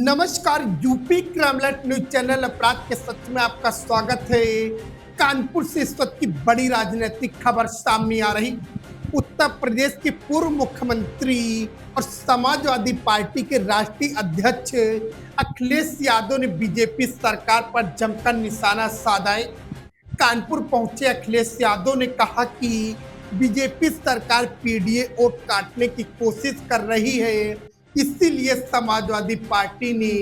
नमस्कार। UP क्राइमलेट news channel अपराध के सच में आपका स्वागत है। कानपुर से इस वक्त की बड़ी राजनीतिक खबर सामने आ रही। उत्तर प्रदेश के पूर्व मुख्यमंत्री और समाजवादी पार्टी के राष्ट्रीय अध्यक्ष अखिलेश यादव ने बीजेपी सरकार पर जमकर निशाना साधा है। कानपुर पहुंचे अखिलेश यादव ने कहा कि बीजेपी सरकार पीडीए वोट काटने की कोशिश कर रही है, इसीलिए समाजवादी पार्टी ने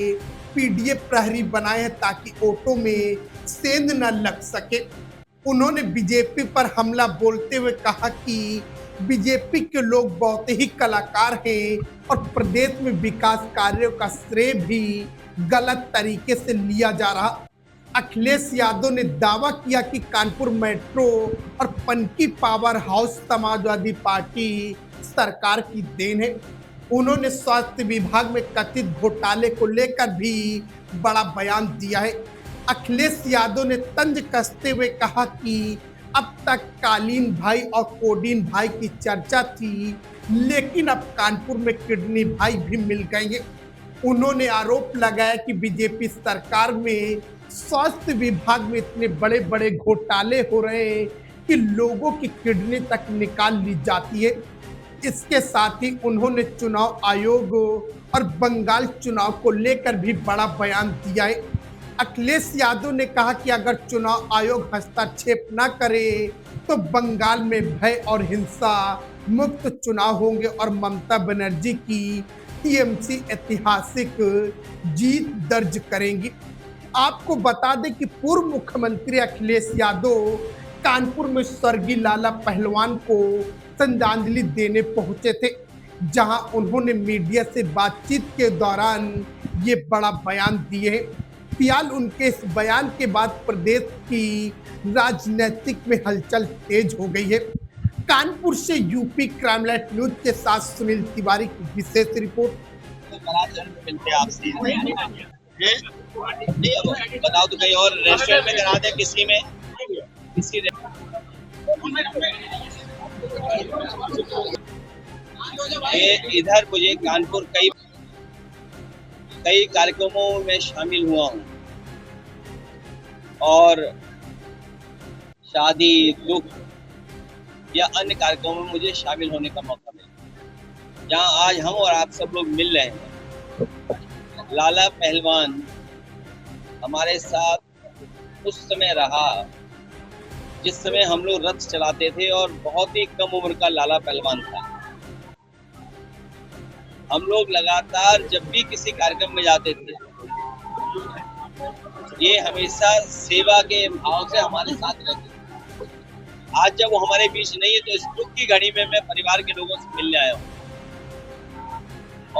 पीडीए प्रहरी बनाए हैं ताकि वोटों में सेंध न लग सके। उन्होंने बीजेपी पर हमला बोलते हुए कहा कि बीजेपी के लोग बहुत ही कलाकार हैं और प्रदेश में विकास कार्यों का श्रेय भी गलत तरीके से लिया जा रहा। अखिलेश यादव ने दावा किया कि कानपुर मेट्रो और Panki power house Samajwadi party सरकार की देन है। उन्होंने स्वास्थ्य विभाग में कथित घोटाले को लेकर भी बड़ा बयान दिया है। अखिलेश यादव ने तंज कसते हुए कहा कि अब तक कालीन भाई और कोडीन भाई की चर्चा थी, लेकिन अब कानपुर में किडनी भाई भी मिल गए हैं। उन्होंने आरोप लगाया कि बीजेपी सरकार में स्वास्थ्य विभाग में इतने बड़े बड़े घोटाले हो रहे हैं कि लोगों की किडनी तक निकाल ली जाती है। इसके साथ ही उन्होंने चुनाव आयोग और बंगाल चुनाव को लेकर भी बड़ा बयान दिया है। अखिलेश यादव ने कहा कि अगर चुनाव आयोग हस्तक्षेप न करे तो बंगाल में भय और हिंसा मुक्त चुनाव होंगे और ममता बनर्जी की टीएमसी ऐतिहासिक जीत दर्ज करेंगी। आपको बता दें कि पूर्व मुख्यमंत्री अखिलेश यादव कानपुर में स्वर्गीय लाला पहलवान को श्रद्धांजलि देने पहुंचे थे, जहां उन्होंने मीडिया से बातचीत के दौरान ये बड़ा बयान दिए। फिलहाल उनके इस बयान के बाद प्रदेश की राजनीतिक में हलचल तेज हो गई है। कानपुर से यूपी क्राइमलेट न्यूज के साथ सुनील तिवारी की विशेष रिपोर्ट। बताओ तो कहीं और रेस्टोरेंट में करा दे, किसी में किसी इधर मुझे कानपुर कई कार्यक्रमों में शामिल हुआ हूँ और शादी, दुख या अन्य कार्यक्रमों में मुझे शामिल होने का मौका मिला, जहाँ आज हम और आप सब लोग मिल रहे हैं। लाला पहलवान हमारे साथ उस समय रहा जिस समय हम लोग रथ चलाते थे और बहुत ही कम उम्र का लाला पहलवान था। हम लोग लगातार जब भी किसी कार्यक्रम में जाते थे, ये हमेशा सेवा के भाव से हमारे साथ रहते थे। आज जब वो हमारे बीच नहीं है तो इस दुख की घड़ी में मैं परिवार के लोगों से मिलने आया हूँ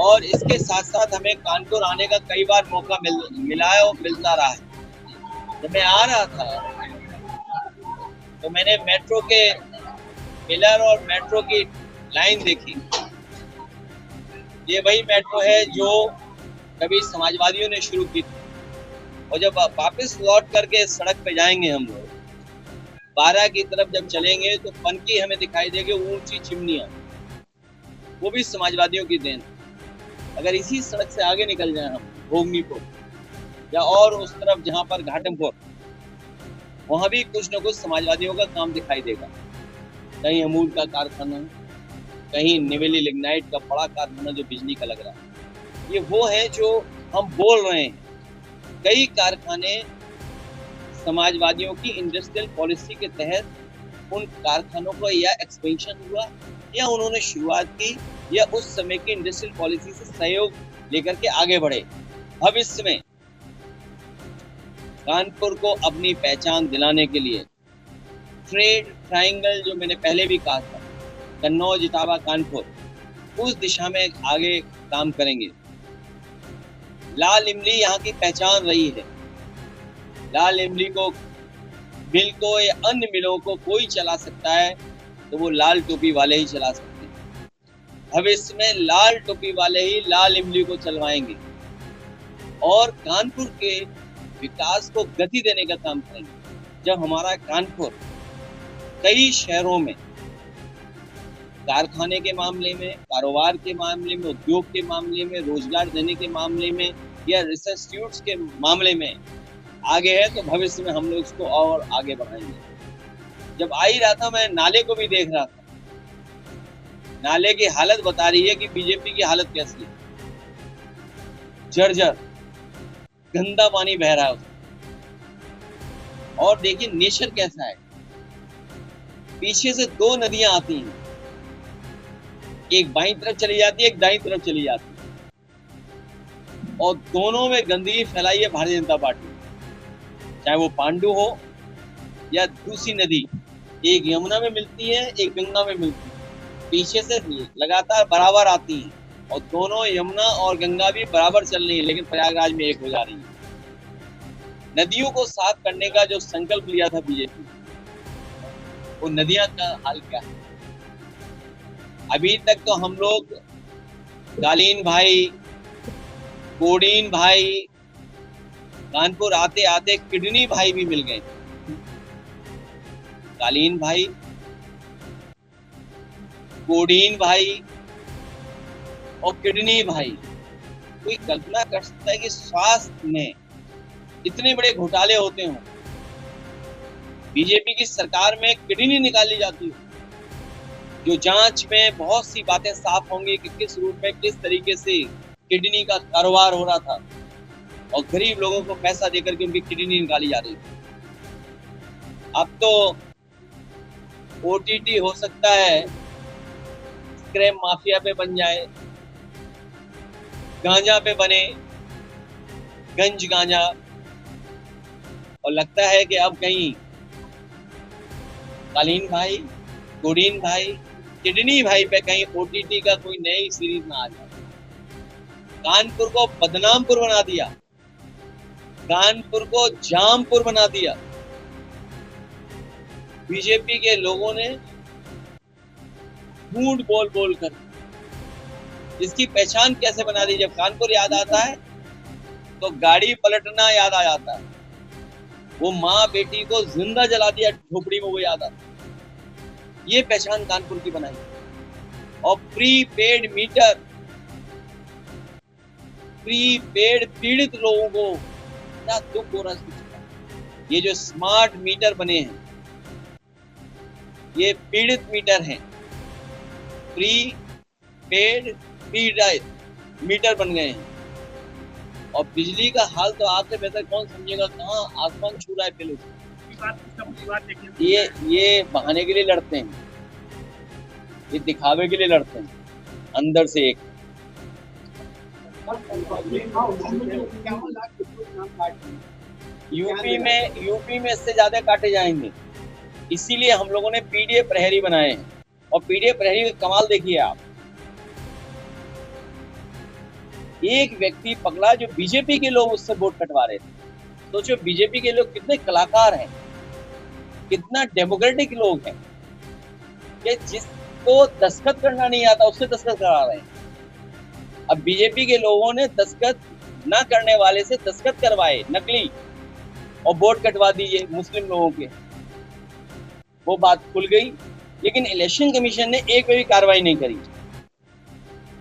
और इसके साथ साथ हमें कानपुर आने का कई बार मौका मिला है और मिलता रहा है। जब मैं आ रहा था तो मैंने मेट्रो के पिलर और मेट्रो की लाइन देखी। ये वही मेट्रो है जो कभी समाजवादियों ने शुरू की थी और जब वापस लौट करके सड़क पे जाएंगे हम लोग, 12 की तरफ जब चलेंगे तो पनकी हमें दिखाई देगी, ऊंची चिमनियां, वो भी समाजवादियों की देन। अगर इसी सड़क से आगे निकल जाए हम भोगनीपुर या और उस तरफ जहां पर घाटमपुर, वहां भी कुछ न कुछ समाजवादियों का काम दिखाई देगा। कहीं अमूल का कारखाना, कहीं निवेली लिग्नाइट का बड़ा कारखाना जो बिजली का लग रहा है। ये वो है जो हम बोल रहे हैं। कई कारखाने समाजवादियों की इंडस्ट्रियल पॉलिसी के तहत उन कारखानों को या एक्सपेंशन हुआ या उन्होंने शुरुआत की या उस समय की इंडस्ट्रियल पॉलिसी से सहयोग लेकर के आगे बढ़े। भविष्य में कानपुर को अपनी पहचान दिलाने के लिए ट्रेड ट्रायंगल, जो मैंने पहले भी कहा था, कन्नौज, इटावा, कानपुर, उस दिशा में आगे काम करेंगे। लाल इमली यहाँ की पहचान रही है। लाल इमली को मिल को या अन्य मिलों को कोई चला सकता है तो वो लाल टोपी वाले ही चला सकते हैं। भविष्य में लाल टोपी वाले ही लाल इमली को चलवाएंगे और कानपुर के विकास को गति देने का काम करेंगे। जब हमारा कानपुर कई शहरों में कारखाने के मामले में, कारोबार के मामले में, उद्योग के मामले में, रोजगार देने के मामले में या रिसर्च इंस्टीट्यूट्स के मामले में आगे है, तो भविष्य में हम लोग इसको और आगे बढ़ाएंगे। जब आ ही रहा था, मैं नाले को भी देख रहा था। नाले की हालत बता रही है कि बीजेपी की हालत कैसी है। जर्जर गंदा पानी बह रहा है उसमें। और देखिए नेचर कैसा है। पीछे से दो नदियां आती हैं, एक बाईं तरफ चली जाती है, एक दाईं तरफ चली जाती है, और दोनों में गंदगी फैलाई है भारतीय जनता पार्टी। चाहे वो पांडु हो या दूसरी नदी, एक यमुना में मिलती है, एक गंगा में मिलती है। पीछे से लगातार बराबर आती हैं, और दोनों यमुना और गंगा भी बराबर चल रही है, लेकिन प्रयागराज में एक हो जा रही है। नदियों को साफ करने का जो संकल्प लिया था बीजेपी, वो नदियां का हाल क्या है? अभी तक तो हम लोग कालीन भाई, कोडीन भाई, कानपुर आते आते किडनी भाई भी मिल गए। कालीन भाई, कोडीन भाई और किडनी भाई। कोई कल्पना कर सकता है कि स्वास्थ्य में इतने बड़े घोटाले होते हों? बीजेपी की सरकार में किडनी निकाली जाती है, जो जांच में बहुत सी बातें साफ होंगी कि किस रूप में, किस तरीके से किडनी का कारोबार हो रहा था, और गरीब लोगों को पैसा देकर के उनकी किडनी निकाली जा रही थी। अब तो ओटीटी हो सकता है स्क्रैप माफिया पे बन जाए, गांजा पे बने, गंज गांजा, और लगता है कि अब कहीं कालीन भाई, कोडीन भाई, किडनी भाई पे कहीं ओटीटी का कोई नई सीरीज ना आ जाए। कानपुर को बदनामपुर बना दिया, कानपुर को जामपुर बना दिया बीजेपी के लोगों ने, झूठ बोल बोल कर। इसकी पहचान कैसे बना दी? जब कानपुर याद आता है तो गाड़ी पलटना याद आ जाता है, वो माँ बेटी को जिंदा जला दिया झोपड़ी में, वो याद आता है। ये पहचान कानपुर की बनाई। और प्रीपेड मीटर, प्रीपेड पीड़ित लोगों को क्या दुख हो रहा है। ये जो स्मार्ट मीटर बने हैं, ये पीड़ित मीटर हैं, प्रीपेड पीड़ित मीटर बन गए हैं। और बिजली का हाल तो आपसे बेहतर कौन समझेगा, कहाँ आसमान छू रहा है बिल। ये बहाने के लिए लड़ते हैं, ये दिखावे के लिए लड़ते हैं, अंदर से एक। यूपी में इससे ज्यादा काटे जाएंगे। इसीलिए हम लोगों ने पीडीए प्रहरी बनाए हैं। और पीडीए प्रहरी का कमाल देखिए आप, एक व्यक्ति पकड़ा जो बीजेपी के लोग उससे वोट कटवा रहे थे। सोचो बीजेपी के लोग कितने कलाकार हैं, कितना डेमोक्रेटिक लोग हैं, कि जिसको दस्तखत करना नहीं आता उससे दस्तखत करा रहे हैं। अब बीजेपी के लोगों ने दस्तखत न करने वाले से दस्तखत करवाए नकली, और वोट कटवा दिए मुस्लिम लोगों के। वो बात खुल गई, लेकिन इलेक्शन कमीशन ने एक भी कार्रवाई नहीं करी।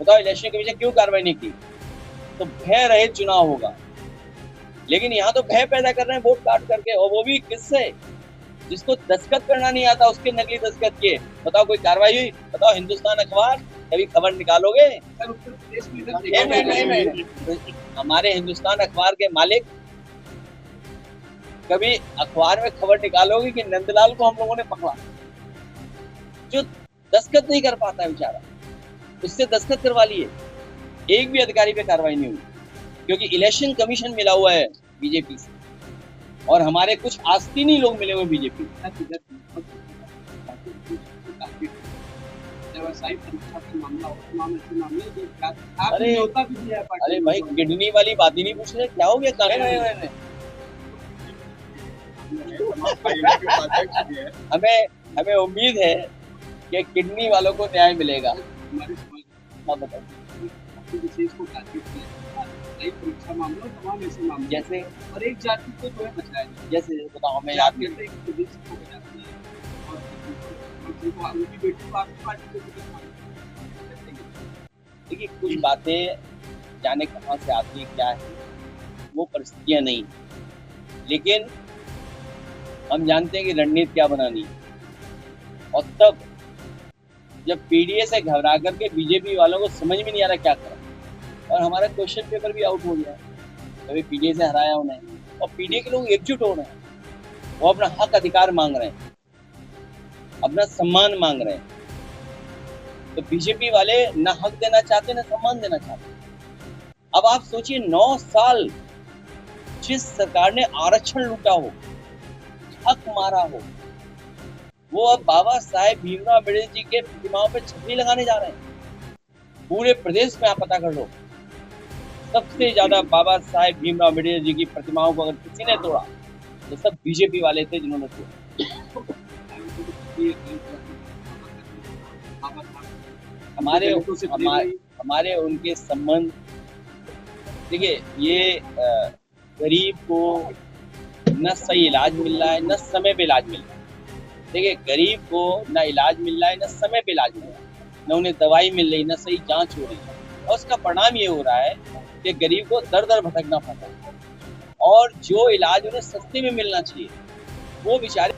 बताओ इलेक्शन कमीशन क्यों कार्रवाई नहीं की? तो भय रहित चुनाव होगा। लेकिन यहाँ तो भय पैदा कर रहे हैं वोट काट करके, और वो भी किससे? जिसको दस्तखत करना नहीं आता उसके नकली दस्तखत किए। बताओ कोई कार्रवाई हुई? बताओ हिंदुस्तान अखबार कभी खबर निकालोगे? हमारे हिंदुस्तान अखबार के मालिक, कभी अखबार में खबर निकालोगे कि नंदलाल को हम लोगों ने पकड़ा, जो दस्तखत नहीं कर पाता है बेचारा, उससे दस्तखत करवा लिए। एक भी अधिकारी पे कार्रवाई नहीं हुई, क्योंकि इलेक्शन कमीशन मिला हुआ है बीजेपी से, और हमारे कुछ आस्तीनी लोग मिले हुए बीजेपी। अरे भाई किडनी वाली बात ही नहीं पूछ रहे, क्या हो गया? हमें उम्मीद है कि किडनी वालों को न्याय मिलेगा। परीक्षा मामला तमाम ऐसे मामले जैसे, और एक जाति को जो है बचाया जाए। जैसे बताओ, हमें याद नहीं। देखिए कुछ बातें जाने कहाँ से आती है, क्या है, वो परिस्थितियां नहीं। लेकिन हम जानते हैं कि रणनीति क्या बनानी है। और तब जब पीडीए से घबरा करके बीजेपी वालों को समझ में नहीं आ रहा क्या करें, और हमारा क्वेश्चन पेपर भी आउट हो गया, कभी पीडीए से हराया उन्हें, और पीडीए के लोग एकजुट हो रहे हैं, वो अपना हक अधिकार मांग रहे हैं, अपना सम्मान मांग रहे हैं। तो बीजेपी वाले ना हक देना चाहते ना सम्मान देना चाहते। अब आप सोचिए 9 साल जिस सरकार ने आरक्षण लूटा हो, हक मारा हो, वो अब बाबा साहेब भीमराव अम्बेडकर जी के प्रतिमाओं पे छतरी लगाने जा रहे हैं। पूरे प्रदेश में आप पता कर लो, सबसे ज्यादा बाबा साहेब भीमराव अम्बेडकर जी की प्रतिमाओं को अगर किसी ने तोड़ा तो सब बीजेपी वाले थे जिन्होंने तोड़ा। हमारे उनके संबंध, देखिए ये गरीब को न सही इलाज मिल रहा है, न समय पे इलाज मिल रहा है। देखिए गरीब को न इलाज मिल रहा है, न समय पे इलाज मिल रहा है, न उन्हें दवाई मिल रही, न सही जांच हो रही है, और उसका परिणाम ये हो रहा है कि गरीब को दर दर भटकना पड़ता है, और जो इलाज उन्हें सस्ते में मिलना चाहिए वो बेचारे